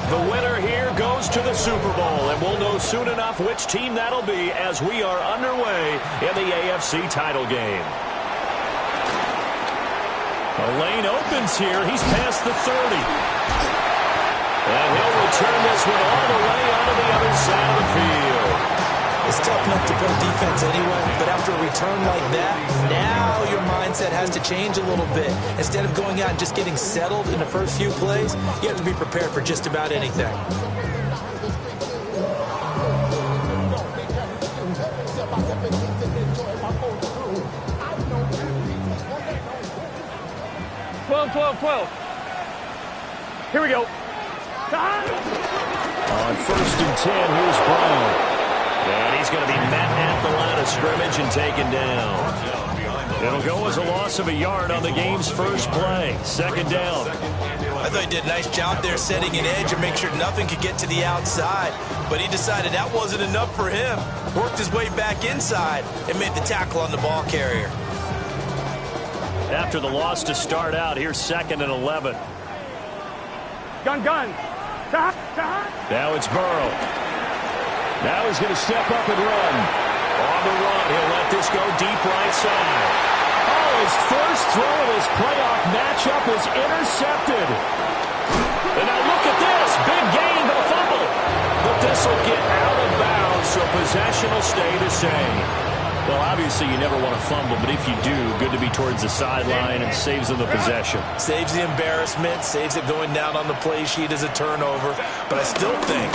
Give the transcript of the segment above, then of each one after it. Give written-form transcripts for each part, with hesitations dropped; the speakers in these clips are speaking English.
The winner here goes to the Super Bowl, and we'll know soon enough which team that'll be as we are underway in the AFC title game. The lane opens here. He's past the 30. And he'll return this one all the way onto the other side of the field. It's tough enough to play defense anyway, but after a return like that, now your mindset has to change a little bit. Instead of going out and just getting settled in the first few plays, you have to be prepared for just about anything. Here we go. On 1st and 10, here's Brown. And he's going to be met at the line of scrimmage and taken down. It'll go as a loss of a yard on the game's first play. 2nd down. I thought he did a nice job there setting an edge and make sure nothing could get to the outside. But he decided that wasn't enough for him. Worked his way back inside and made the tackle on the ball carrier. After the loss to start out, here's 2nd and 11. Gun. Now it's Burrow. Now he's going to step up and run. On the run, he'll let this go deep right side. Oh, his first throw of his playoff matchup is intercepted. And now look at this. Big gain, but a fumble. But this will get out of bounds, so possession will stay the same. Well, obviously you never want to fumble, but if you do, good to be towards the sideline and saves them the possession. Saves the embarrassment, saves it going down on the play sheet as a turnover. But I still think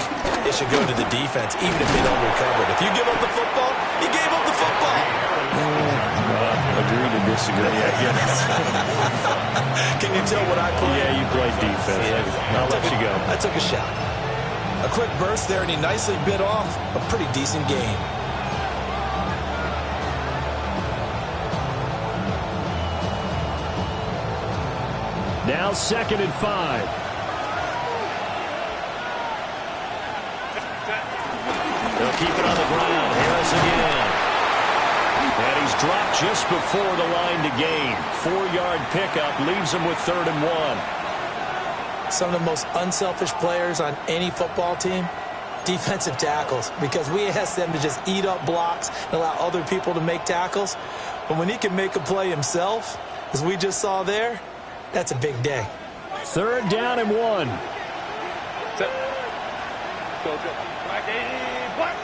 it should go to the defense, even if they don't recover it. If you give up the football, you gave up the football. Agree to disagree, I guess. Can you tell what I play? Yeah, you played defense. Yeah, I'll let you go. I took a shot. A quick burst there, and he nicely bit off a pretty decent game. Now 2nd and 5. They'll keep it on the ground. Harris again. And he's dropped just before the line to gain. 4-yard pickup leaves him with 3rd and 1. Some of the most unselfish players on any football team, defensive tackles, because we ask them to just eat up blocks and allow other people to make tackles. But when he can make a play himself, as we just saw there, that's a big day. 3rd down and 1. Set. Go. Black.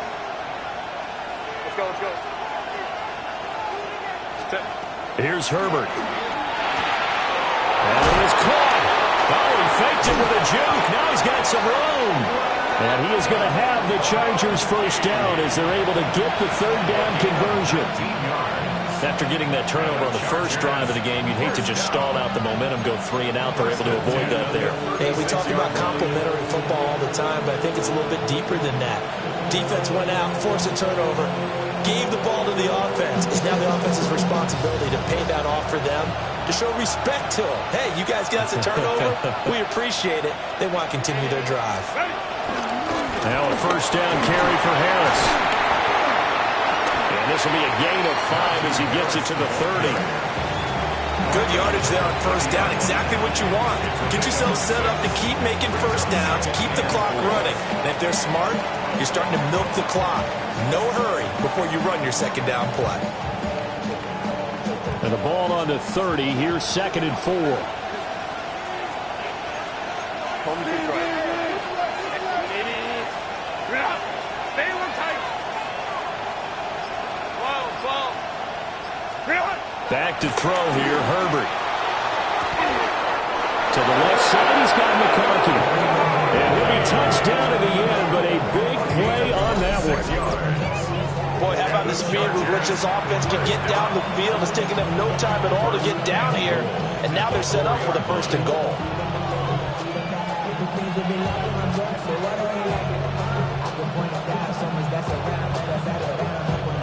Let's go. Set. Here's Herbert. And it is caught. Oh, he faked it with a juke. Now he's got some room. And he is going to have the Chargers first down as they're able to get the 3rd down conversion. After getting that turnover on the first drive of the game, you'd hate to just stall out the momentum, go 3 and out. They're able to avoid that there. Hey, we talk about complementary football all the time, but I think it's a little bit deeper than that. Defense went out, forced a turnover, gave the ball to the offense. It's now the offense's responsibility to pay that off for them, to show respect to them. Hey, you guys got us a turnover. We appreciate it. They want to continue their drive. Now a 1st down carry for Harris. And this will be a gain of 5 as he gets it to the 30. Good yardage there on 1st down. Exactly what you want. Get yourself set up to keep making 1st downs, keep the clock running. And if they're smart, you're starting to milk the clock. No hurry before you run your 2nd down play. And the ball on to 30. Here's 2nd and 4. Back to throw here, Herbert. To the left side, he's got McConkey. And he'll be touchdown at the end, but a big play on that one. Boy, how about the speed with which this offense can get down the field? It's taking them no time at all to get down here. And now they're set up for the 1st and goal.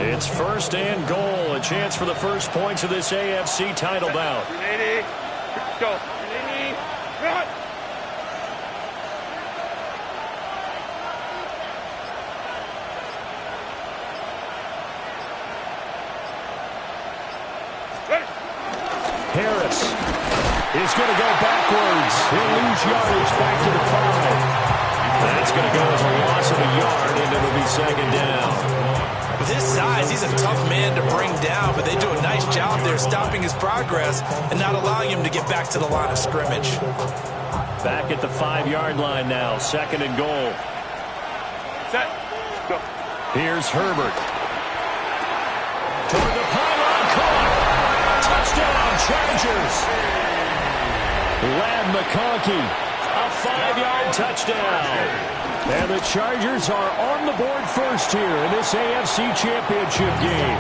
It's 1st and goal. A chance for the first points of this AFC title bout. Go. Harris is going to go backwards. He'll lose yardage back to the 5. That's going to go as a loss of a yard, and it'll be second down. With his size, he's a tough man to bring down, but they do a nice job there stopping his progress and not allowing him to get back to the line of scrimmage. Back at the 5-yard line now, second and goal. Set. Go. Here's Herbert. Toward the pylon, caught. Touchdown, Chargers. Lad McConkey, a 5-yard touchdown. And the Chargers are on the board first here in this AFC Championship game.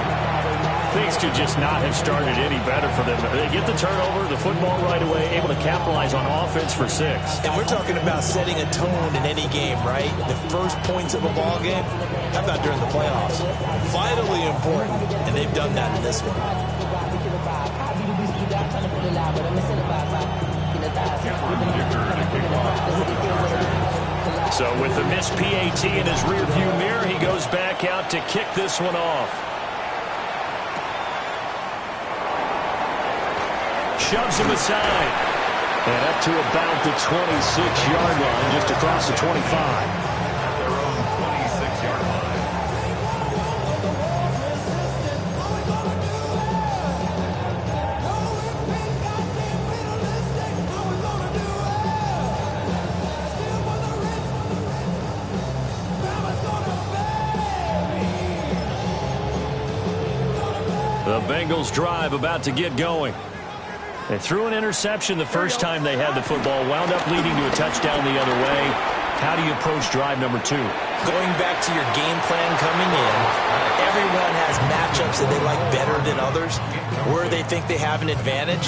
Things could just not have started any better for them. They get the turnover, the football right away, able to capitalize on offense for 6. And we're talking about setting a tone in any game, right? The first points of a ball game, how about during the playoffs? Vitally important, and they've done that in this one. So with the missed PAT in his rearview mirror, he goes back out to kick this one off. Shoves him aside. And up to about the 26-yard line, just across the 25. The Bengals drive about to get going. They threw an interception the first time they had the football, wound up leading to a touchdown the other way. How do you approach drive number 2? Going back to your game plan coming in, everyone has matchups that they like better than others, where they think they have an advantage.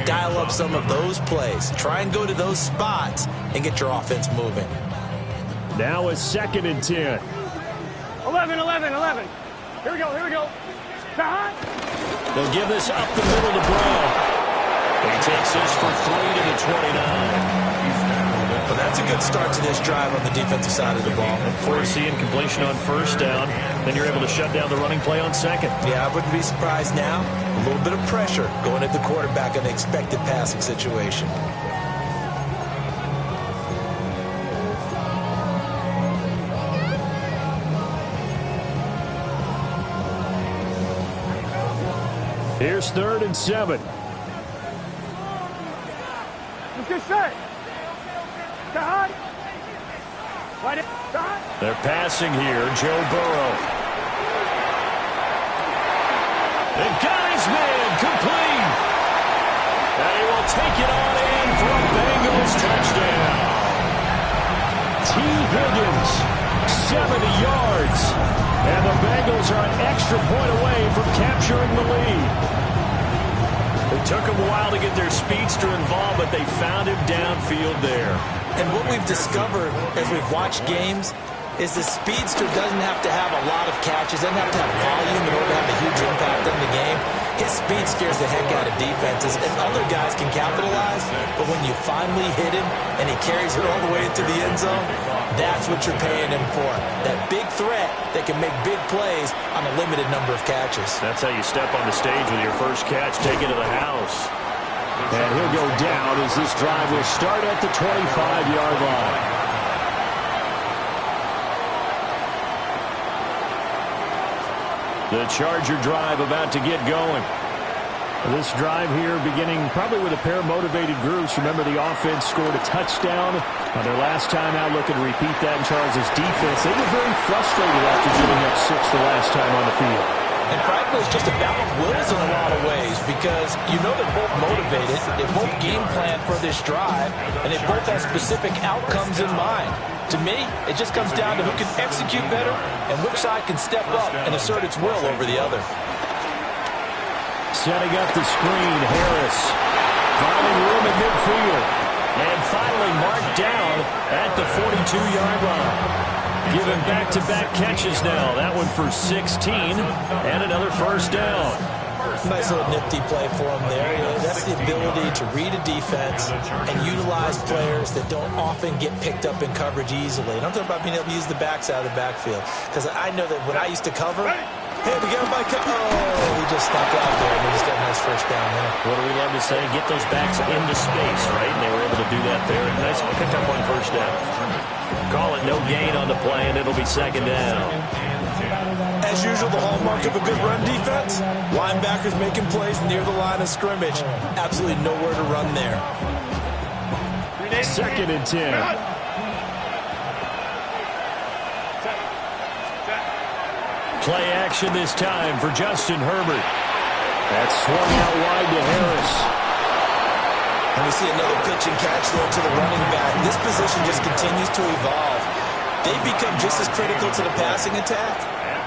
Dial up some of those plays. Try and go to those spots and get your offense moving. Now a 2nd and 10. 11, 11, 11. Here we go, here we go. They'll give this up the middle to Brown. He takes this for 3 to the 29. Well, that's a good start to this drive on the defensive side of the ball. Forcing completion on first down. Then you're able to shut down the running play on second. Yeah, I wouldn't be surprised now. A little bit of pressure going at the quarterback in the expected passing situation. Here's 3rd and 7. Let's get set. They're passing here. Joe Burrow. And got his man complete. And he will take it on in for a Bengals touchdown. T. Higgins, 70 yards. And the Bengals are an extra point away from capturing the lead. It took them a while to get their speedster involved, but they found him downfield there. And what we've discovered as we've watched games is the speedster doesn't have to have a lot of catches, doesn't have to have volume in order to have a huge impact on the game. His speed scares the heck out of defenses, and other guys can capitalize, but when you finally hit him and he carries it all the way into the end zone, that's what you're paying him for. That big threat that can make big plays on a limited number of catches. That's how you step on the stage with your first catch, take it to the house. And he'll go down as this drive will start at the 25-yard line. The Charger drive about to get going. This drive here beginning probably with a pair of motivated groups. Remember, the offense scored a touchdown on their last time out. Looking to repeat that in Charles' defense. They were very frustrated after giving up 6 the last time on the field. And frankly, it's just about wills in a lot of ways, because you know they're both motivated, they both game plan for this drive, and they both have specific outcomes in mind. To me, it just comes down to who can execute better and which side can step up and assert its will over the other. Setting up the screen, Harris finding room in midfield, and finally marked down at the 42-yard line. Given back-to-back catches now. That one for 16 and another first down. Nice little nifty play for him there. That's the ability to read a defense and utilize players that don't often get picked up in coverage easily. And I'm talking about being able to use the backside of the backfield, because I know that when I used to cover, Hey, we got Mike. Oh, he just snuck out there, and he just got a nice first down there. What do we love to say? Get those backs into space, right? And they were able to do that there. Nice pickup on first down. Call it no gain on the play, and it'll be second down. As usual, the hallmark of a good run defense, linebackers making plays near the line of scrimmage. Absolutely nowhere to run there. Second and 10. Play action this time for Justin Herbert. That's swung out wide to Harris. And we see another pitch and catch there to the running back. This position just continues to evolve. They become just as critical to the passing attack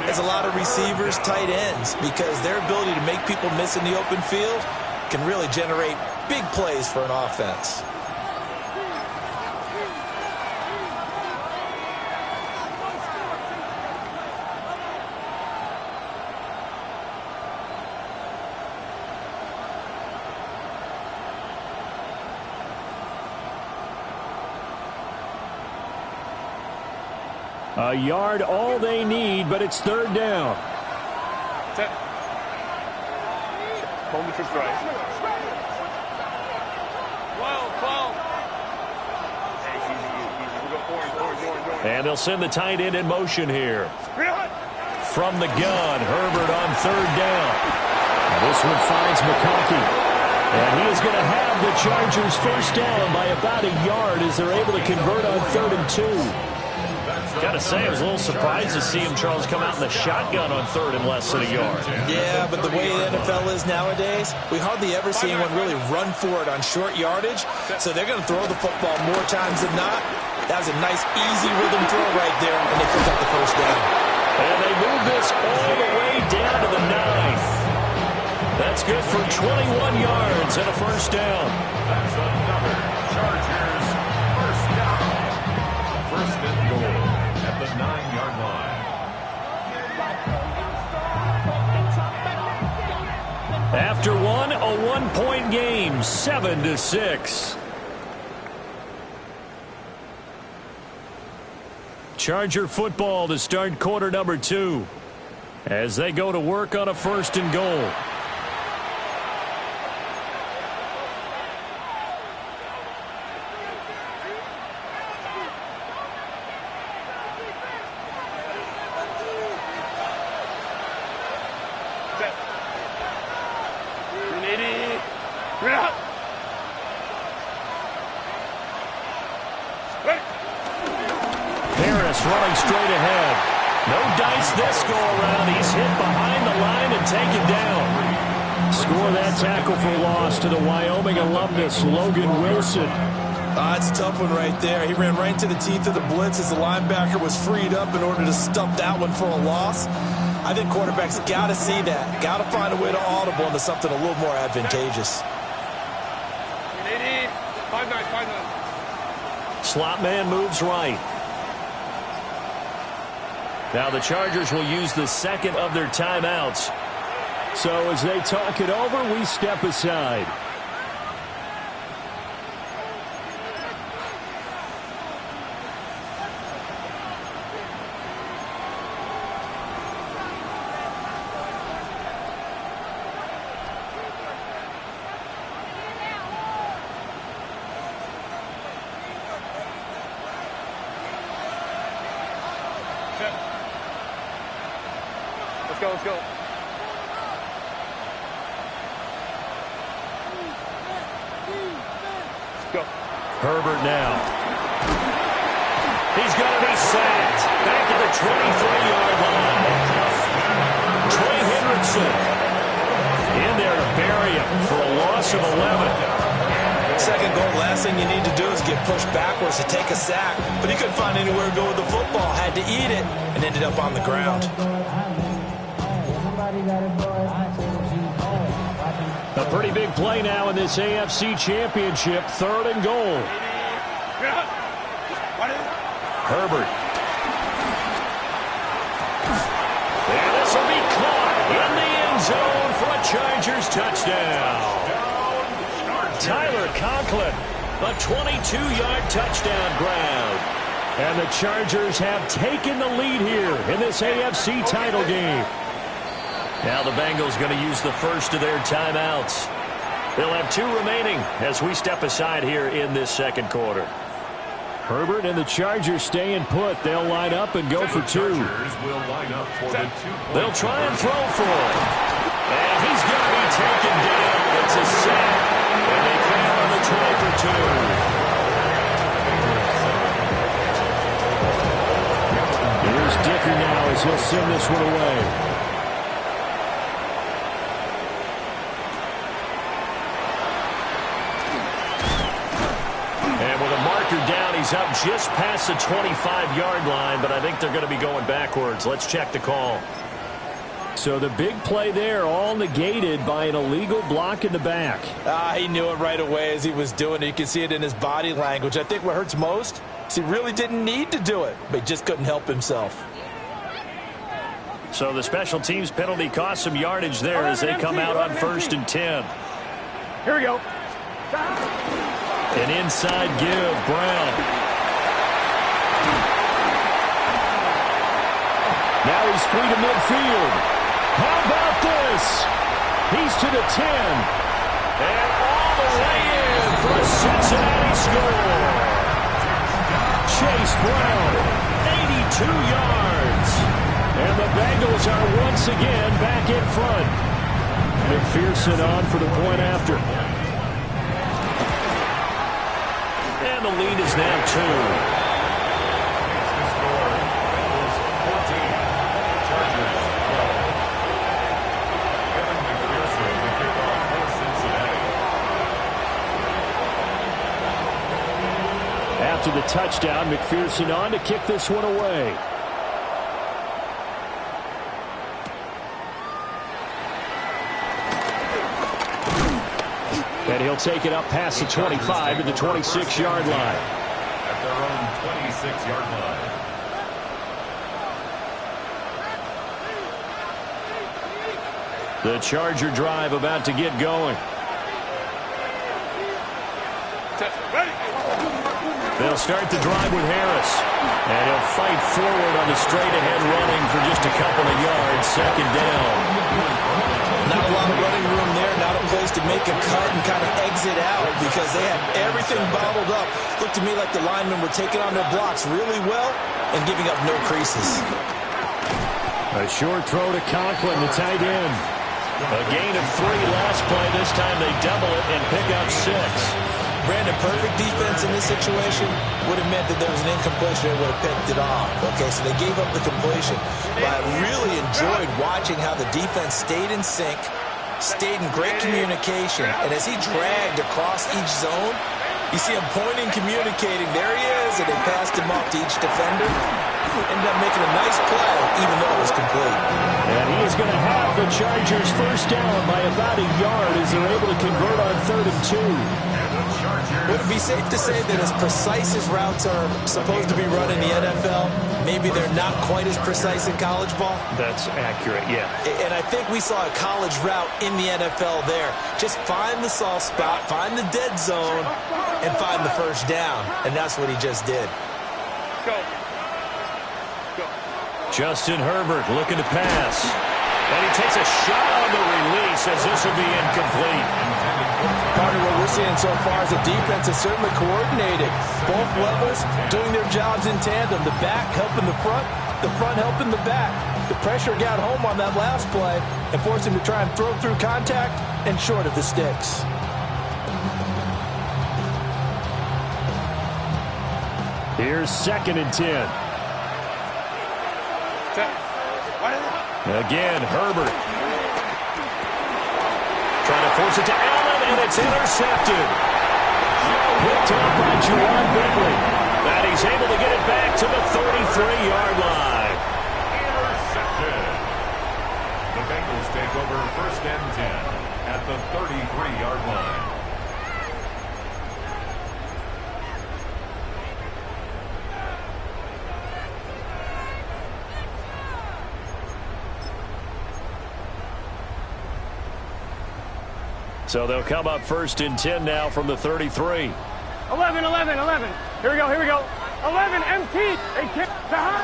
as a lot of receivers, tight ends, because their ability to make people miss in the open field can really generate big plays for an offense. A yard all they need, but it's third down. Set. Hold the trip right. 12. Easy. We go forward. And they'll send the tight end in motion here. From the gun, Herbert on third down. This one finds McConkey. And he is going to have the Chargers first down by about a yard as they're able to convert on 3rd and 2. Gotta say, I was a little surprised to see him, Charles, come out in the shotgun on 3rd and less than a yard. Yeah, but the way the NFL is nowadays, we hardly ever see anyone really run for it on short yardage. So they're going to throw the football more times than not. That was a nice, easy rhythm throw right there, and they pick up the first down. And they move this all the way down to the 9. That's good for 21 yards and a first down. That's another Chargers first down. First and goal at the 9-yard line. After one, a one-point game, 7-6. Charger football to start quarter number 2 as they go to work on a first and goal. Running straight ahead. No dice this go around. He's hit behind the line and taken down. Score that tackle for loss to the Wyoming alumnus, Logan Wilson. It's a tough one right there. He ran right into the teeth of the blitz as the linebacker was freed up in order to stump that one for a loss. I think quarterbacks got to see that. Got to find a way to audible into something a little more advantageous. 5-9. Slot man moves right. Now the Chargers will use the second of their timeouts. So as they talk it over, we step aside. Let's go. Herbert now. He's going to be sacked. Back at the 23-yard line. Trey Hendrickson in there to bury him for a loss of 11. Second goal, last thing you need to do is get pushed backwards to take a sack. But he couldn't find anywhere to go with the football. Had to eat it and ended up on the ground. A pretty big play now in this AFC Championship. 3rd and goal. Herbert. And this will be caught in the end zone for a Chargers touchdown. Tyler Conklin, a 22-yard touchdown grab. And the Chargers have taken the lead here in this AFC title game. Now the Bengals going to use the first of their timeouts. They'll have 2 remaining as we step aside here in this second quarter. Herbert and the Chargers staying put. They'll line up and go for 2. They'll try and throw for it. And he's going to be taken down. It's a sack. And they fail on the try for 2. Here's Dicker now as he'll send this one away. Down, he's up just past the 25-yard line, but I think they're going to be going backwards. Let's check the call. So the big play there all negated by an illegal block in the back. He knew it right away as he was doing it. You can see it in his body language. I think what hurts most is he really didn't need to do it, but he just couldn't help himself. So the special teams penalty cost some yardage there as they come out on 1st and 10. Here we go. An inside give, Brown. Now he's free to midfield. How about this? He's to the 10. And all the way in for a Cincinnati score. Chase Brown, 82 yards. And the Bengals are once again back in front. McPherson on for the point after. And the lead is now 2. After the touchdown, McPherson on to kick this one away. And he'll take it up past the 25 to the 26-yard line. At their own 26-yard line. The Charger drive about to get going. They'll start the drive with Harris. And he'll fight forward on the straight-ahead running for just a couple of yards. 2nd down. Not a lot of running room there. Not a place to make a cut and kind of exit out because they had everything bottled up. Looked to me like the linemen were taking on their blocks really well and giving up no creases. A short throw to Conklin, the tight end. A gain of 3 last play. This time they double it and pick up 6. Brandon, perfect defense in this situation would have meant that there was an incompletion and would have picked it off. Okay, so they gave up the completion. But I really enjoyed watching how the defense stayed in sync, stayed in great communication, and as he dragged across each zone, you see him pointing, communicating. There he is, and they passed him off to each defender. Ended up making a nice play, even though it was complete. And he is going to have the Chargers first down by about a yard as they're able to convert on 3rd and 2. Would it be safe to say that as precise as routes are supposed to be run in the NFL, maybe they're not quite as precise in college ball? That's accurate, yeah. And I think we saw a college route in the NFL there. Just find the soft spot, find the dead zone, and find the first down. And that's what he just did. Go. Justin Herbert looking to pass. And he takes a shot on the release as this will be incomplete. Partner, what we're seeing so far is the defense is certainly coordinated. Both levels doing their jobs in tandem. The back helping the front helping the back. The pressure got home on that last play and forced him to try and throw through contact and short of the sticks. Here's 2nd and 10. Again, Herbert. Trying to force it to Allen, and it's intercepted. Picked up by Juwan Bentley. And he's able to get it back to the 33-yard line. Intercepted. The Bengals take over 1st and 10 at the 33-yard line. So they'll come up 1st and 10 now from the 33. 11. Here we go. 11, MT. They kick behind.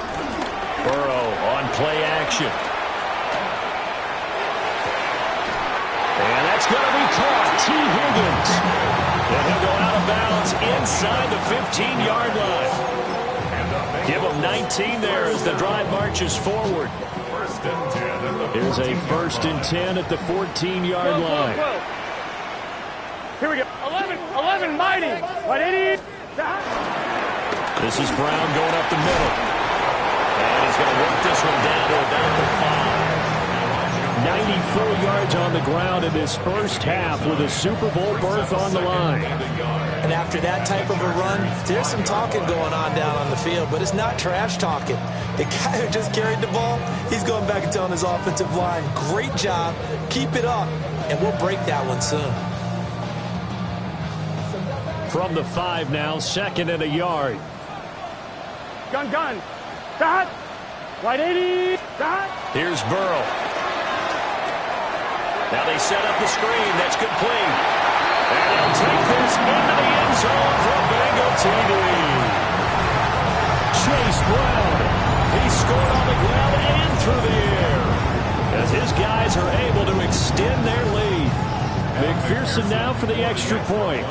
Burrow on play action. going to be caught. T. Higgins. And he'll go out of bounds inside the 15-yard line. Give him 19 there as the drive marches forward. Here's a 1st and 10 at the 14-yard line. Here we go. 11, mighty. 180. This is Brown going up the middle. And he's going to work this one down to about the 5. 94 yards on the ground in this first half with a Super Bowl berth on the line. And after that type of a run, there's some talking going on down on the field, but it's not trash talking. The guy who just carried the ball, he's going back and telling his offensive line, great job, keep it up, and we'll break that one soon. From the 5 now, 2nd and a yard. Gun. Dot. 180. Dot. Here's Burrow. Now they set up the screen. That's complete. And he'll take this into the end zone for a Bengal TD. Chase Brown. He scored on the ground and through the air as his guys are able to extend their lead. McPherson now for the extra point.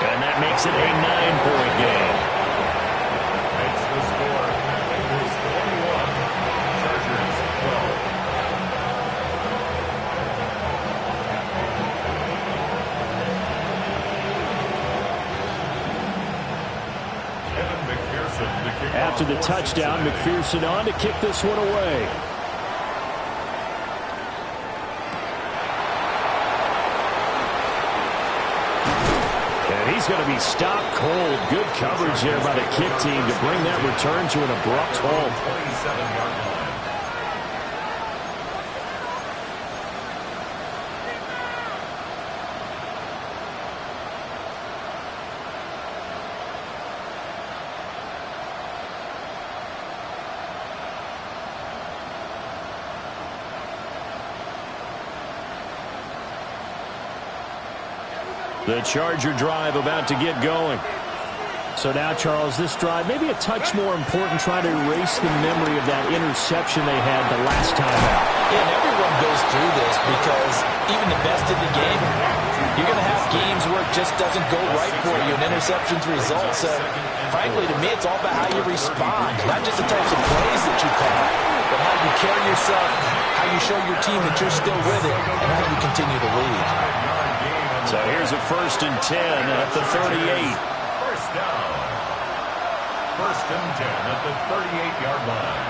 And that makes it a 9-point game. Makes the score. Bengals 21. Chargers 12. Evan McPherson to kick off. After the touchdown, McPherson on to kick this one away. He's going to be stopped cold. Good coverage there by the kick team to bring that return to an abrupt halt. 27-yard line. The Charger drive about to get going. So now, Charles, this drive maybe a touch more important, trying to erase the memory of that interception they had the last time out. Yeah, and everyone goes through this because even the best in the game, you're going to have games where it just doesn't go right for you, and interceptions result. So, frankly, to me, it's all about how you respond, not just the types of plays that you call, but how you carry yourself, how you show your team that you're still with it, and how you continue to lead. So here's a 1st and 10 at the 38. First down. 1st and 10 at the 38-yard line.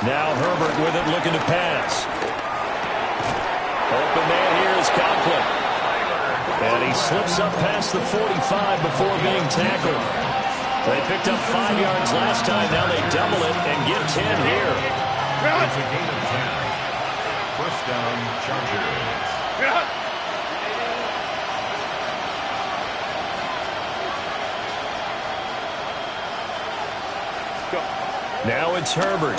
Now Herbert with it, looking to pass. Open man here is Conklin. And he slips up past the 45 before being tackled. They picked up 5 yards last time. Now they double it and get 10 here. It's a gain of 10. First down, Chargers. Now it's Herbert.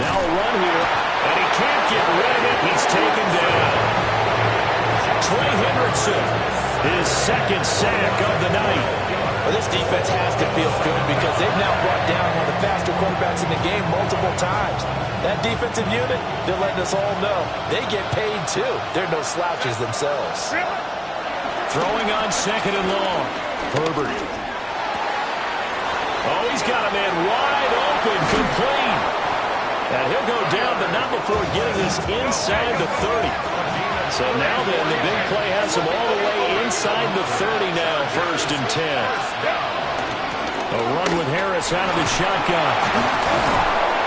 Now a run here, and he can't get rid of it. He's taken down. Trey Hendrickson, his 2nd sack of the night. Well, this defense has to feel good because they've now brought down one of the faster quarterbacks in the game multiple times. That defensive unit, they're letting us all know they get paid too. They're no slouches themselves. Throwing on 2nd and long. Herbert. Oh, he's got a man wide open, complete. And he'll go down, but not before getting this inside the 30. So now then, the big play has him all the way inside the 30 now, 1st and 10. A run with Harris out of the shotgun.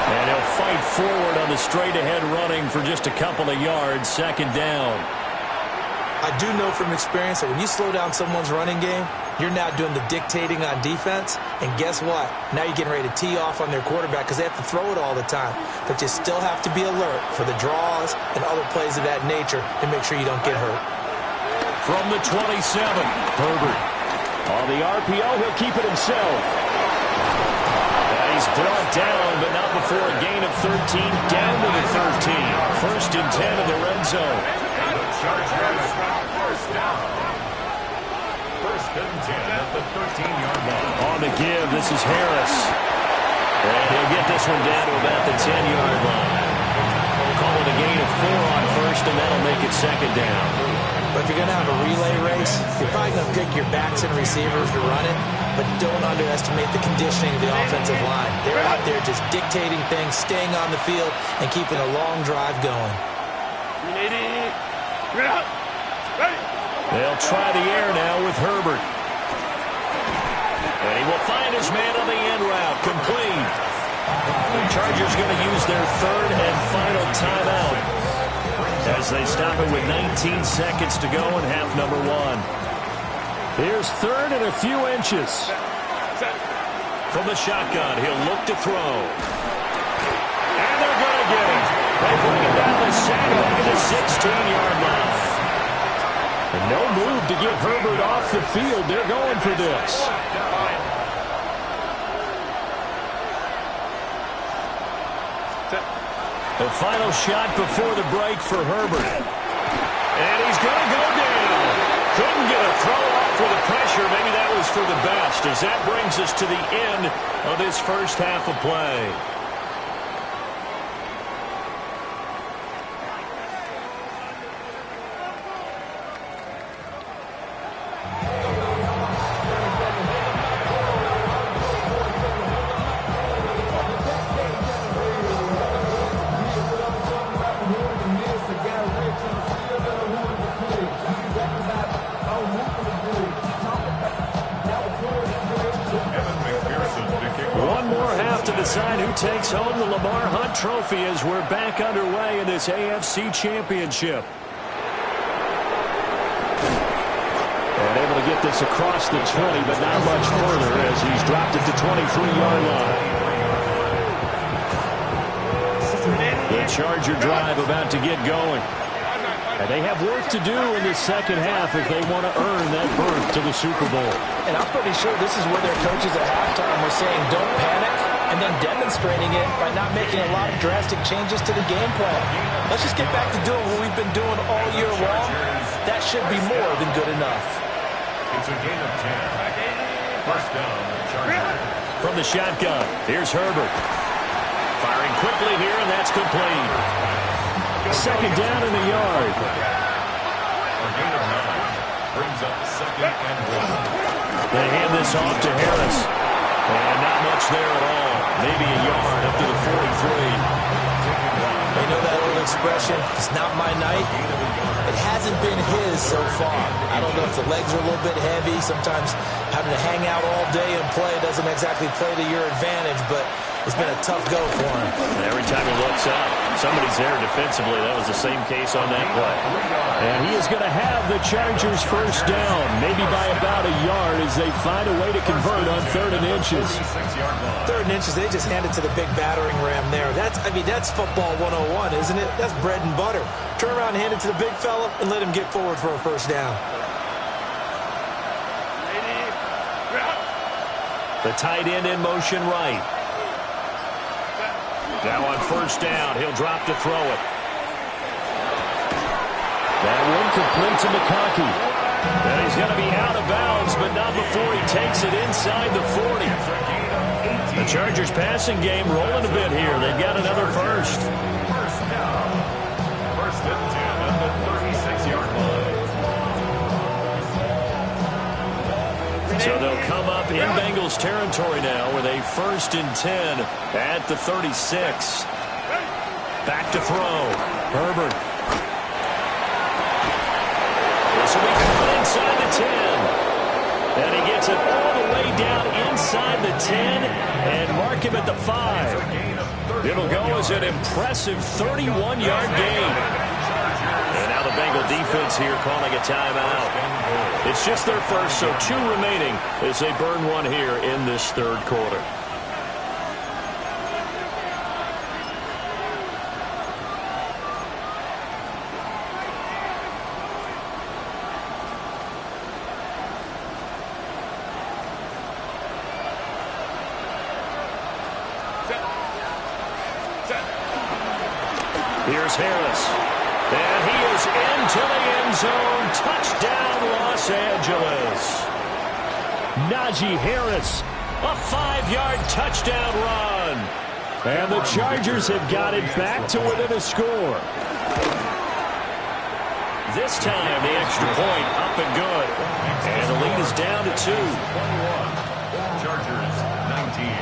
And he'll fight forward on the straight-ahead running for just a couple of yards, 2nd down. I do know from experience that when you slow down someone's running game, you're now doing the dictating on defense. And guess what? Now you're getting ready to tee off on their quarterback because they have to throw it all the time. But you still have to be alert for the draws and other plays of that nature to make sure you don't get hurt. From the 27, Herbert. On the RPO, he'll keep it himself. And he's brought down, but not before a gain of 13, down to the 13. 1st and 10 in the red zone. First down. 1st and 10 at the 13-yard line. On the give, this is Harris. And he'll get this one down to about the 10-yard line. Call it a gain of 4 on first, and that'll make it second down. But if you're going to have a relay race, you're probably going to pick your backs and receivers to run it, but don't underestimate the conditioning of the offensive line. They're out there just dictating things, staying on the field, and keeping a long drive going. They'll try the air now with Herbert. And he will find his man on the end route, complete. The Chargers going to use their third and final timeout as they stop it with 19 seconds to go in half number 1. Here's third and a few inches. From the shotgun, he'll look to throw. And they're going to get him. They bring it down the sandbag at the 16-yard line. And no move to get Herbert off the field. They're going for this. The final shot before the break for Herbert. And he's going to go down. Couldn't get a throw off with the pressure. Maybe that was for the best, as that brings us to the end of this first half of play. Takes home the Lamar Hunt Trophy as we're back underway in this AFC Championship. And able to get this across the 20, but not much further as he's dropped it to 23-yard line. The Charger drive about to get going. And they have work to do in the second half if they want to earn that berth to the Super Bowl. And I'm pretty sure this is where their coaches at halftime were saying, don't panic, and then demonstrating it by not making a lot of drastic changes to the game plan. Let's just get back to doing what we've been doing all year long. That should be more than good enough. It's a gain of 10. First down, Chargers. From the shotgun, here's Herbert. Firing quickly here, and that's complete. Second down in the yard. A gain of 9 brings up second and 1. They hand this off to Harris. And not much there at all. Maybe a yard up to the 43. You know that old expression, it's not my night? It hasn't been his so far. I don't know if the legs are a little bit heavy. Sometimes having to hang out all day and play doesn't exactly play to your advantage, but it's been a tough go for him. And every time he looks up, somebody's there defensively. That was the same case on that play. And he is going to have the Chargers first down, maybe by about a yard as they find a way to convert on 3rd and inches. 3rd and inches, they just hand it to the big battering ram there. That's football 101, isn't it? That's bread and butter. Turn around and hand it to the big fella and let him get forward for a first down. The tight end in motion right. Now on first down, he'll drop to throw it. That one complete to McConkey. And he's going to be out of bounds, but not before he takes it inside the 40. The Chargers passing game rolling a bit here. They've got another first. First down. First and 10 at the 36-yard line. So they'll come up in Bengals territory now with a 1st and 10 at the 36. Back to throw. Herbert. This will be coming inside the 10. And he gets it all the way down inside the 10 and mark him at the 5. It'll go as an impressive 31-yard gain. And now the Bengal defense here calling a timeout. It's just their first, so 2 remaining as they burn one here in this 3rd quarter. Here's Harris. And he is into the end zone. Touchdown, Los Angeles. Najee Harris, a 5-yard touchdown run. And the Chargers have got it back to within a score. This time, the extra point up and good. And the lead is down to 2. 21. Chargers 19.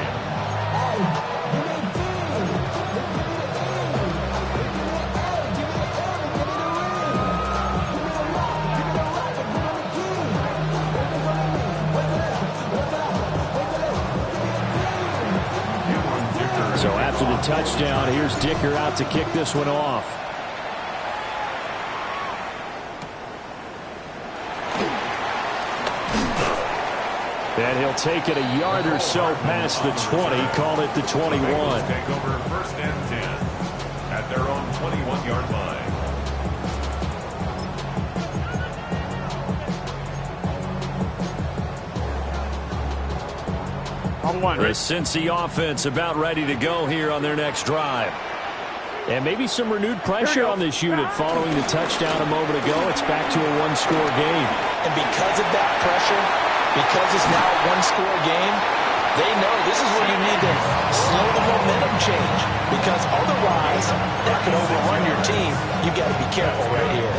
So after the touchdown, here's Dicker out to kick this one off. And he'll take it a yard or so past the 20, call it the 21. Take over 1st and 10 at their own 21-yard line. The Cincy offense about ready to go here on their next drive. And maybe some renewed pressure on this unit following the touchdown a moment ago. It's back to a one-score game. And because of that pressure, because it's now a one-score game, they know this is where you need to slow the momentum change. Because otherwise, that could overrun your team. You've got to be careful right here.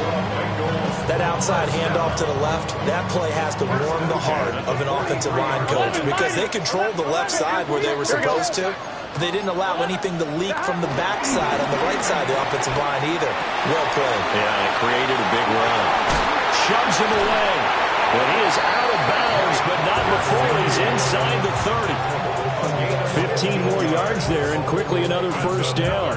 That outside handoff to the left, that play has to warm the heart of an offensive line coach because they controlled the left side where they were supposed to. They didn't allow anything to leak from the backside on the right side of the offensive line either. Well played. Yeah, it created a big run. Shoves him away. Well, he is out of bounds, but not before he's inside the 30. 15 more yards there, and quickly another first down.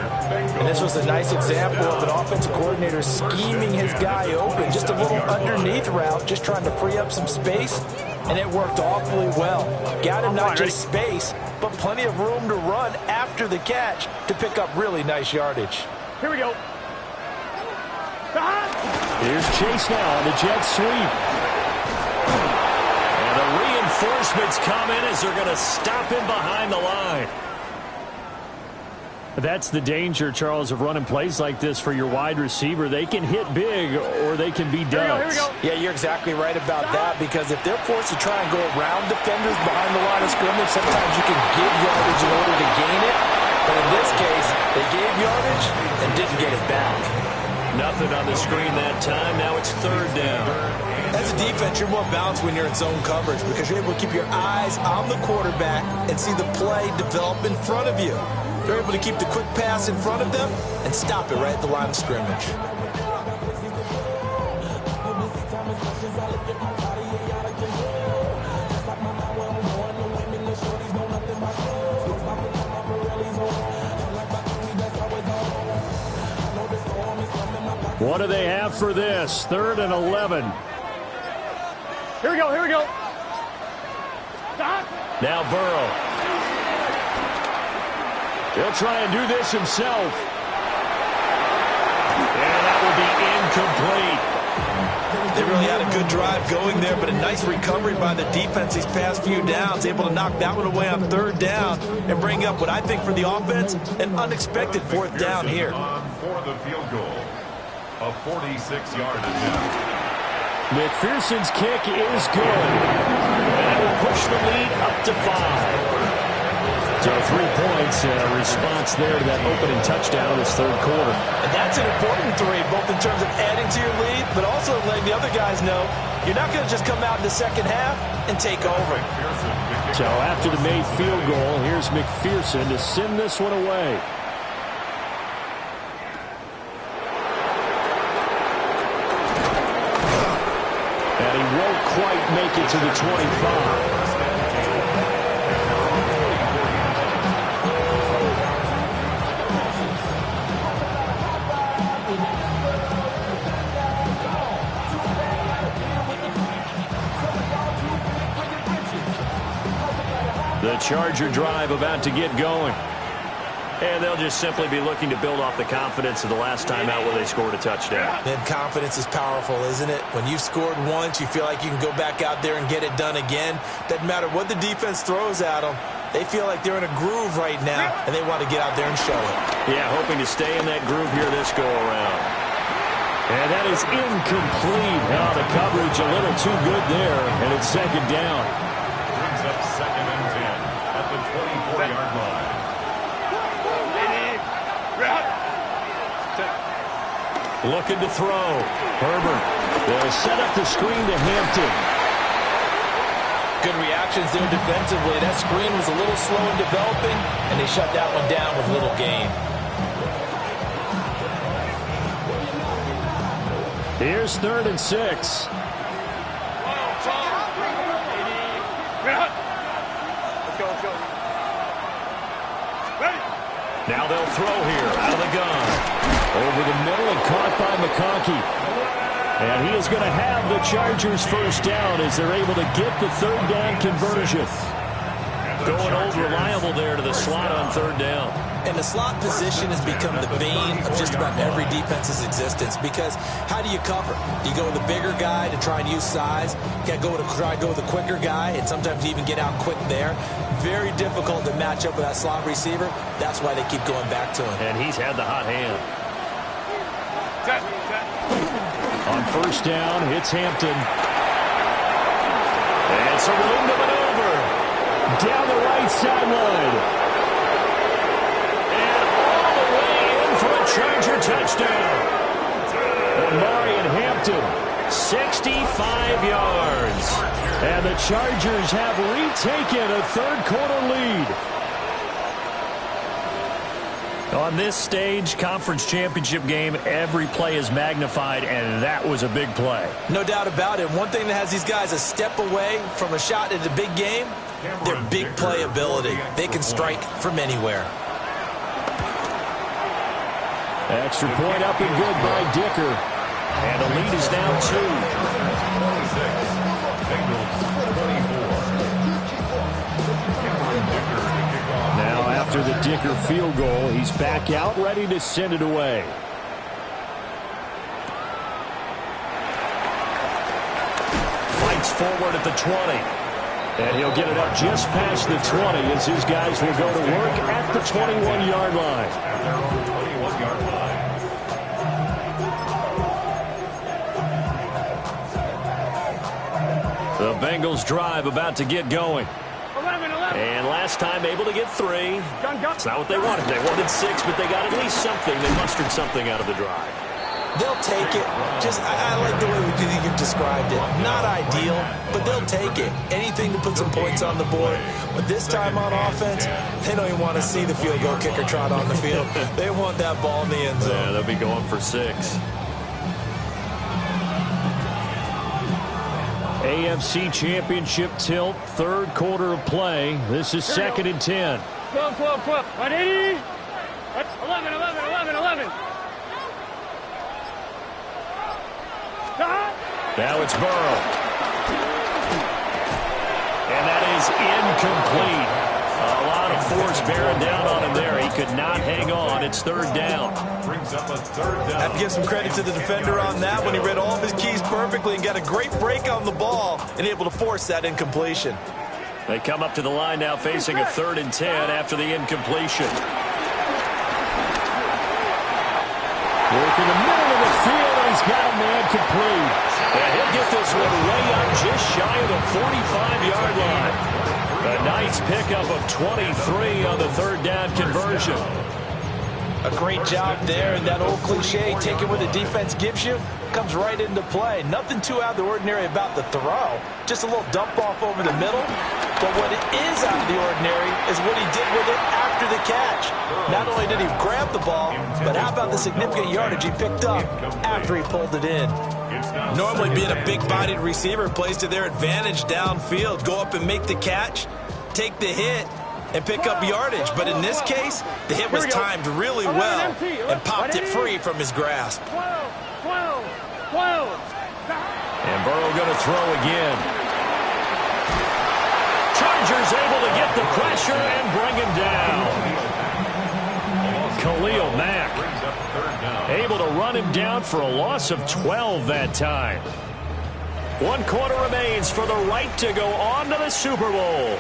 And this was a nice example of an offensive coordinator scheming his guy open. Just a little underneath route, just trying to free up some space, and it worked awfully well. Got him not just space, but plenty of room to run after the catch to pick up really nice yardage. Here we go. Here's Chase now on the jet sweep. And the reinforcements come in as they're going to stop him behind the line. That's the danger, Charles, of running plays like this for your wide receiver. They can hit big or they can be duds. Yeah, you're exactly right about that because if they're forced to try and go around defenders behind the line of scrimmage, sometimes you can give yardage in order to gain it. But in this case, they gave yardage and didn't get it back. Nothing on the screen that time. Now it's 3rd down. As a defense, you're more balanced when you're in zone coverage because you're able to keep your eyes on the quarterback and see the play develop in front of you. They're able to keep the quick pass in front of them and stop it right at the line of scrimmage. What do they have for this? 3rd and 11. Here we go, here we go. Now Burrow. He'll try and do this himself. And that will be incomplete. They really had a good drive going there, but a nice recovery by the defense these past few downs, able to knock that one away on 3rd down and bring up what I think for the offense, an unexpected 4th down here. For the field goal, a 46-yard attempt. McPherson's kick is good. And it will push the lead up to 5. So 3 points and a response there to that opening touchdown of this 3rd quarter. And that's an important 3, both in terms of adding to your lead, but also letting the other guys know you're not going to just come out in the second half and take over. So after the made field goal, here's McPherson to send this one away. And he won't quite make it to the 25. The Charger drive about to get going. And they'll just simply be looking to build off the confidence of the last time out where they scored a touchdown. And confidence is powerful, isn't it? When you've scored once, you feel like you can go back out there and get it done again. Doesn't matter what the defense throws at them. They feel like they're in a groove right now, and they want to get out there and show it. Yeah, hoping to stay in that groove here this go-around. And that is incomplete. Now the coverage a little too good there, and it's 2nd down. Brings up 2nd and 10 at the 24-yard line. Looking to throw. Herbert. They'll set up the screen to Hampton. Good reactions there defensively. That screen was a little slow in developing, and they shut that one down with little gain. Here's 3rd and 6. Let's go, let's go. Ready? Now they'll throw here out of the gun. Over the middle and caught by McConkey. And he is going to have the Chargers first down as they're able to get the 3rd down conversion. Going old reliable there to the slot on 3rd down. And the slot position has become the bane of just about every defense's existence, because how do you cover? Do you go with the bigger guy to try and use size? You got to try to go with the quicker guy, and sometimes you even get out quick there. Very difficult to match up with that slot receiver. That's why they keep going back to him. And he's had the hot hand. On 1st down, hits Hampton. And it's a room to maneuver. Down the right sideline. And all the way in for a Charger touchdown. Omari and Hampton, 65 yards. And the Chargers have retaken a 3rd quarter lead. On this stage, conference championship game, every play is magnified, and that was a big play. No doubt about it. One thing that has these guys a step away from a shot in the big game, their big play ability. They can strike from anywhere. Extra point up and good by Dicker. And the lead is now 2. 26, now after the Dicker field goal, he's back out ready to send it away. Fights forward at the 20. And he'll get it up just past the 20 as his guys will go to work at the 21-yard line. The Bengals drive about to get going. 11. And last time able to get 3. It's not what they wanted. They wanted 6, but they got at least something. They mustered something out of the drive. They'll take it. I like the way you've described it. Not ideal, but they'll take it. Anything to put some points on the board. But this time on offense, they don't even want to see the field goal kicker trot on the field. They want that ball in the end zone. Yeah, they'll be going for 6. AFC Championship tilt, 3rd quarter of play. This is 2nd and 10. 12. 180. 11. Now it's Burrow. And that is incomplete. A lot of force bearing down on him there. He could not hang on. It's 3rd down. Brings up a 3rd down. I have to give some credit to the defender on that when he read all of his keys perfectly and got a great break on the ball and able to force that incompletion. They come up to the line now facing a 3rd and 10 after the incompletion. Work in the middle of the field, and he's got a man complete. And he'll get this one way up just shy of the 45-yard line. A nice pickup of 23 on the 3rd down conversion. A great job there, and that old cliche, take it what the defense gives you, comes right into play. Nothing too out of the ordinary about the throw. Just a little dump off over the middle. But what it is out of the ordinary is what he did with it after the catch. Not only did he grab the ball, but how about the significant yardage he picked up after he pulled it in. Normally being a big-bodied receiver plays to their advantage downfield. Go up and make the catch, take the hit, and pick up yardage. But in this case, the hit was timed really well and popped it free from his grasp. 12. And Burrow going to throw again. Chargers able to get the pressure and bring him down. Khalil Mack able to run him down for a loss of 12 that time. 1 quarter remains for the right to go on to the Super Bowl.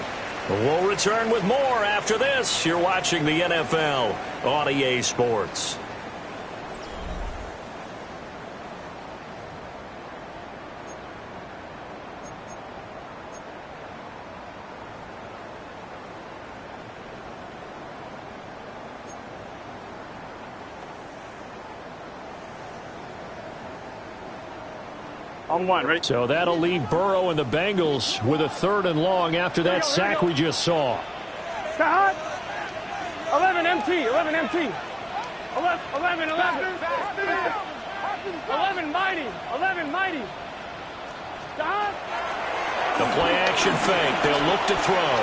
We'll return with more after this. You're watching the NFL on EA Sports. On one, ready? So that'll leave Burrow and the Bengals with a 3rd and long after that sack we just saw. Cut. 11 MT. 11 MT. 11 mighty. 11 mighty. Cut. The play action fake. They'll look to throw.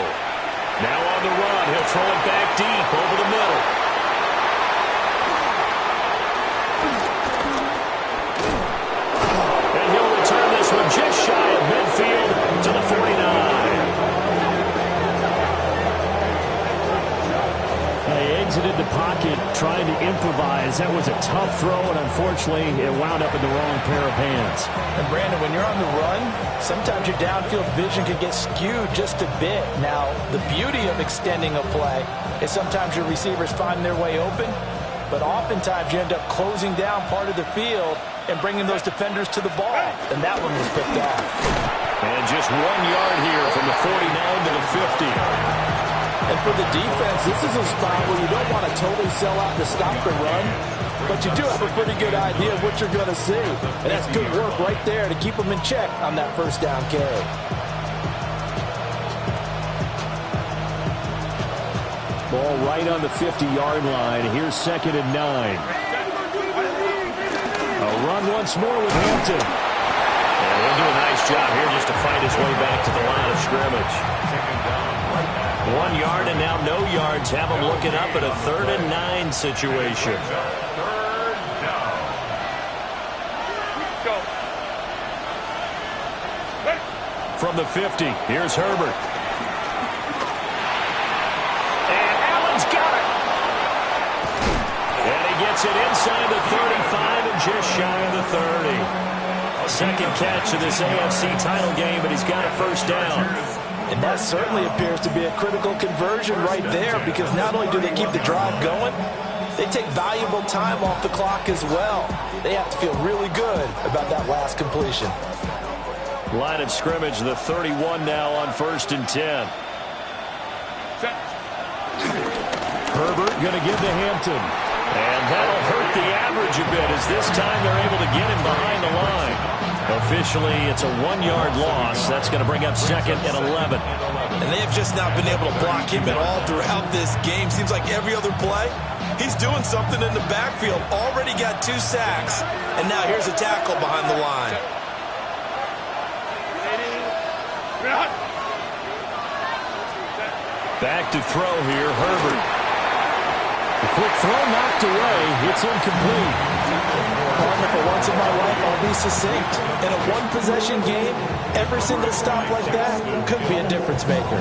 Now on the run. He'll throw it back deep over the middle. And he'll return this one just shy of midfield to the 49. He exited the pocket trying to improvise. That was a tough throw, and unfortunately, it wound up in the wrong pair of hands. And Brandon, when you're on the run, sometimes your downfield vision can get skewed just a bit. Now, the beauty of extending a play is sometimes your receivers find their way open, but oftentimes you end up closing down part of the field and bringing those defenders to the ball. And that one was picked off. And just 1 yard here from the 49 to the 50. And for the defense, this is a spot where you don't want to totally sell out to stop the run, but you do have a pretty good idea of what you're going to see. And that's good work right there to keep them in check on that first down carry. Ball right on the 50-yard line. Here's 2nd and 9. A run once more with Hampton. And he'll do a nice job here just to fight his way back to the line of scrimmage. 1 yard and now no yards. Have him looking up at a 3rd and 9 situation. Go. From the 50, here's Herbert. And Allen's got it. And he gets it inside the 35 and just shy of the 30. Second catch of this AFC title game, but he's got a first down. And that certainly appears to be a critical conversion right there, because not only do they keep the drive going, they take valuable time off the clock as well. They have to feel really good about that last completion. Line of scrimmage, the 31 now on 1st and 10. Set. Herbert going to give to Hampton. And that'll hurt the average a bit, as this time they're able to get him behind the line. Officially, it's a 1-yard loss. That's going to bring up 2nd and 11. And they have just not been able to block him at all throughout this game. Seems like every other play, he's doing something in the backfield. Already got 2 sacks, and now here's a tackle behind the line. Back to throw here, Herbert. A quick throw knocked away. It's incomplete. Partner, for once in my life, I'll be succinct. In a one-possession game, every single stop like that could be a difference maker.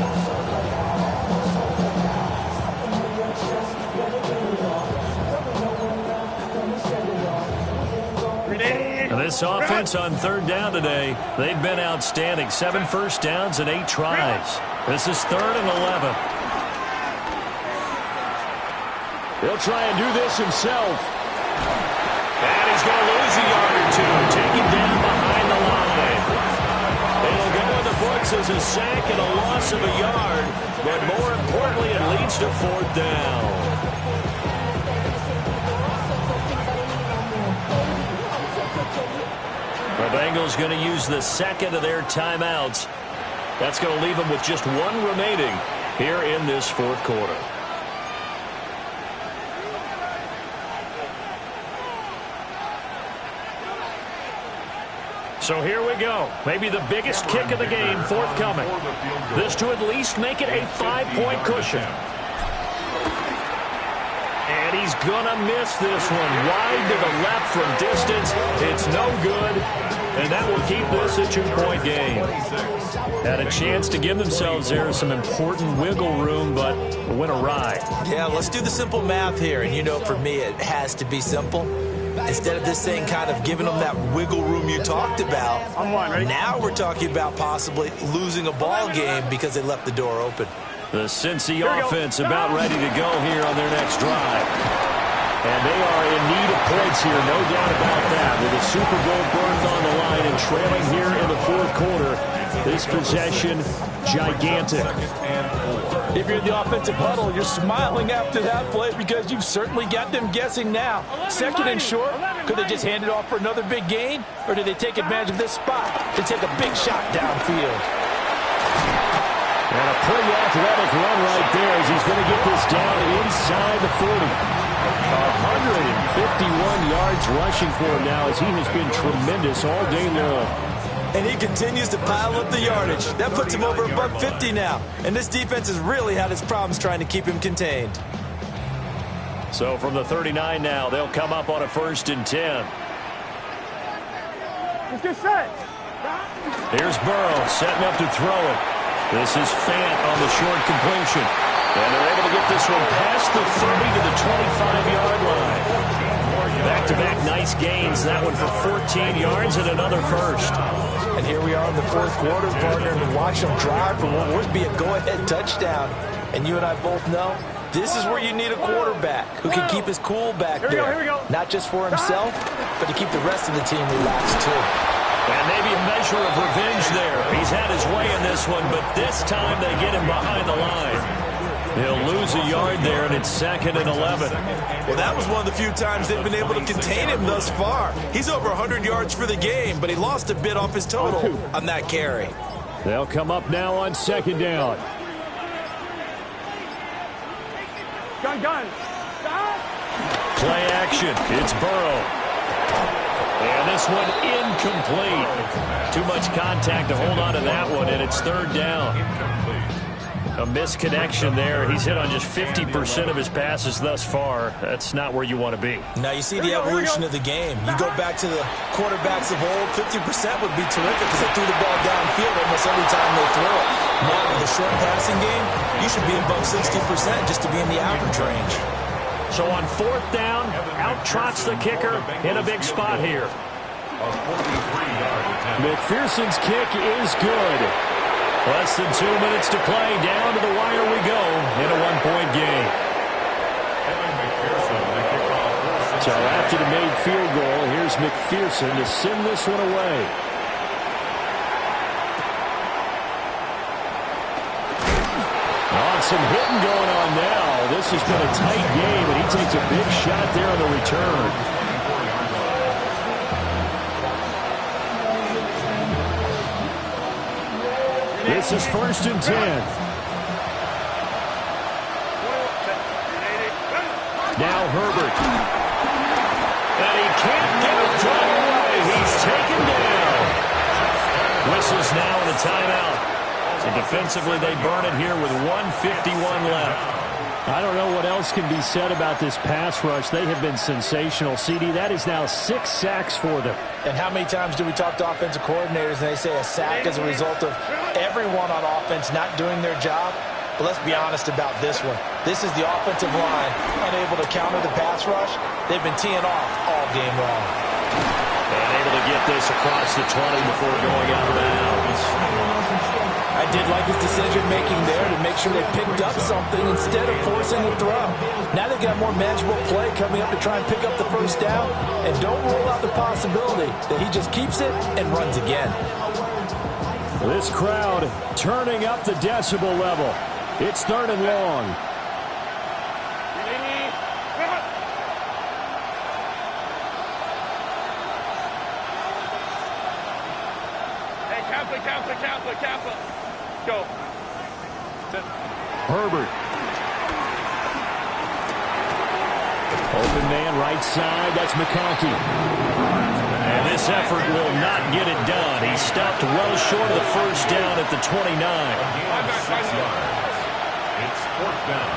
This offense on 3rd down today, they've been outstanding. 7 first downs and 8 tries. This is 3rd and 11. He'll try and do this himself. And he's going to lose a yard or 2. Take him down behind the line. It'll go in the books as a sack and a loss of a yard. But more importantly, it leads to 4th down. The Bengals going to use the 2nd of their timeouts. That's going to leave them with just 1 remaining here in this 4th quarter. So here we go. Maybe the biggest kick of the game forthcoming. This to at least make it a 5-point cushion. And he's going to miss this one. Wide to the left from distance. It's no good. And that will keep this a 2-point game. Had a chance to give themselves there some important wiggle room, but went awry. Yeah, let's do the simple math here. And you know, for me, it has to be simple. Instead of this thing kind of giving them that wiggle room you talked about, now we're talking about possibly losing a ball game because they left the door open. The Cincy offense about ready to go here on their next drive. And they are in need of points here, no doubt about that. With a Super Bowl berth on the line and trailing here in the 4th quarter, this possession gigantic. If you're in the offensive huddle, you're smiling after that play because you've certainly got them guessing now. Second and short, could they just hand it off for another big gain? Or did they take advantage of this spot to take a big shot downfield? And a pretty athletic run right there as he's going to get this down inside the 40. 151 yards rushing for him now as he has been tremendous all day long. And he continues to pile up the yardage. That puts him over above 50 now. And this defense has really had its problems trying to keep him contained. So from the 39 now, they'll come up on a 1st and 10. Let's get set. Here's Burrow setting up to throw it. This is Fant on the short completion. And they're able to get this one past the 30 to the 25-yard line. Back-to-back nice gains. That one for 14 yards and another first. And here we are in the 4th quarter, partner, and watch them drive for what would be a go-ahead touchdown. And you and I both know this is where you need a quarterback who can keep his cool back there. Here we go. Not just for himself, but to keep the rest of the team relaxed too. And maybe a measure of revenge there. He's had his way in this one, but this time they get him behind the line. He'll lose a yard there, and it's 2nd and 11. Well, that was one of the few times they've been able to contain him thus far. He's over 100 yards for the game, but he lost a bit off his total on that carry. They'll come up now on 2nd down. Gun. Play action. It's Burrow. And this one incomplete. Too much contact to hold on to that one, and it's 3rd down. A misconnection there. He's hit on just 50% of his passes thus far. That's not where you want to be. Now you see the evolution of the game. You go back to the quarterbacks of old, 50% would be terrific because they threw the ball downfield almost every time they throw it. Now with a short passing game, you should be above 60% just to be in the average range. So on 4th down, out trots the kicker in a big spot here. McPherson's kick is good. Less than 2 minutes to play. Down to the wire we go in a 1-point game. So after the made field goal, here's McPherson to send this one away. Some hitting going on now. This has been a tight game, and he takes a big shot there on the return. This is 1st and 10. Now Herbert. And he can't get it thrown away. He's taken down. Whistles now in a timeout. So defensively, they burn it here with 1:51 left. I don't know what else can be said about this pass rush. They have been sensational. CD, that is now 6 sacks for them. And how many times do we talk to offensive coordinators and they say a sack is a result of everyone on offense not doing their job? But let's be honest about this one. This is the offensive line unable to counter the pass rush. They've been teeing off all game long. And able to get this across the 20 before going out of bounds. I did like his decision-making there to make sure they picked up something instead of forcing a throw. Now they've got more manageable play coming up to try and pick up the 1st down. And don't rule out the possibility that he just keeps it and runs again. This crowd turning up the decibel level. It's 3rd and long. Cancel. Go. Herbert. Open man right side. That's McConkey. And this effort will not get it done. He stopped well short of the 1st down at the 29. It's 4th down.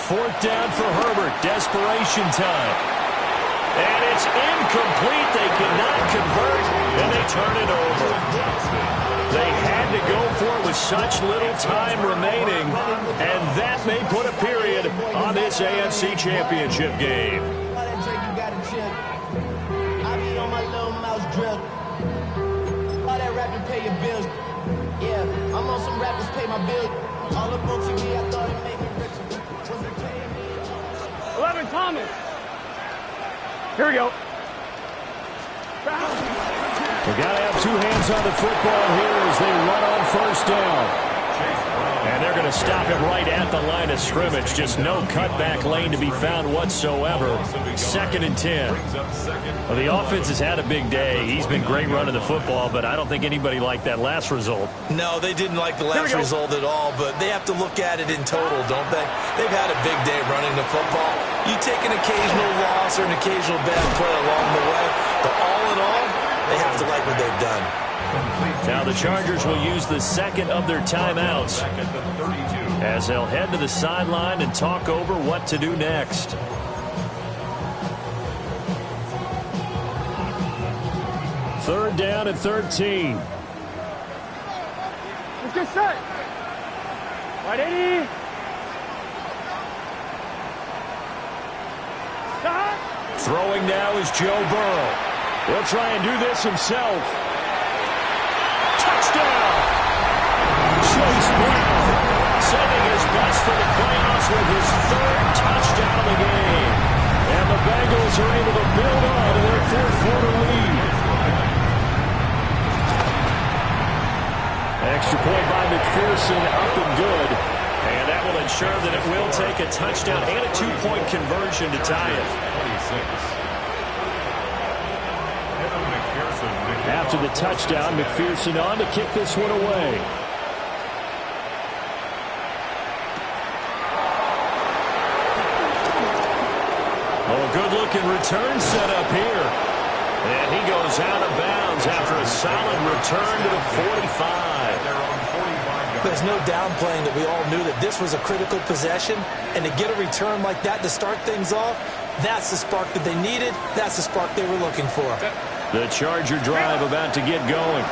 4th down for Herbert. Desperation time. And it's incomplete. They cannot convert, and they turn it over. They had to go for it with such little time remaining, and that may put a period on this AFC Championship game. All that rapping pay your bills. Yeah, I'm on some rappers pay my bills. All up on TV, I thought it made me richer. 11, Thomas. Here we go. They've got to have two hands on the football here as they run on first down. And they're going to stop him right at the line of scrimmage. Just no cutback lane to be found whatsoever. 2nd and 10. Well, the offense has had a big day. He's been great running the football, but I don't think anybody liked that last result. No, they didn't like the last result at all, but they have to look at it in total, don't they? They've had a big day running the football. You take an occasional loss or an occasional bad play along the way, but all in all, they have to like what they've done. Now the Chargers will use the second of their timeouts as they'll head to the sideline and talk over what to do next. Third down and 13. Let's get set. Right, 80. Stop. Throwing now is Joe Burrow. He'll try and do this himself. Touchdown! Chase Brown saving his best for the playoffs with his 3rd touchdown of the game. And the Bengals are able to build on to their 4th-quarter lead. Extra point by McPherson, up and good. And that will ensure that it will take a touchdown and a 2-point conversion to tie it. After the touchdown, McPherson on to kick this one away. Oh, good-looking return set up here. And he goes out of bounds after a solid return to the 45. There's no downplaying that we all knew that this was a critical possession, and to get a return like that to start things off, that's the spark that they needed. That's the spark they were looking for. The Charger drive about to get going.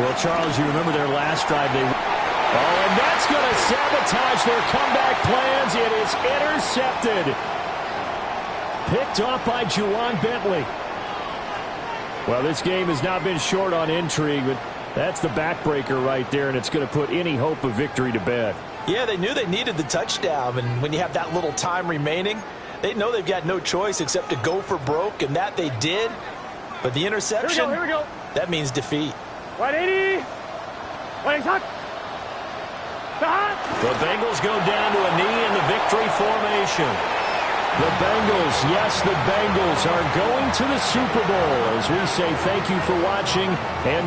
Well, Charles, you remember their last drive. Oh, and that's going to sabotage their comeback plans. It is intercepted. Picked off by Juwan Bentley. Well, this game has not been short on intrigue, but that's the backbreaker right there, and it's going to put any hope of victory to bed. Yeah, they knew they needed the touchdown, and when you have that little time remaining, they know they've got no choice except to go for broke, and that they did. But the interception, Here we go. that means defeat. 180. Wait, hot. The Bengals go down to a knee in the victory formation. The Bengals, yes, the Bengals are going to the Super Bowl as we say thank you for watching and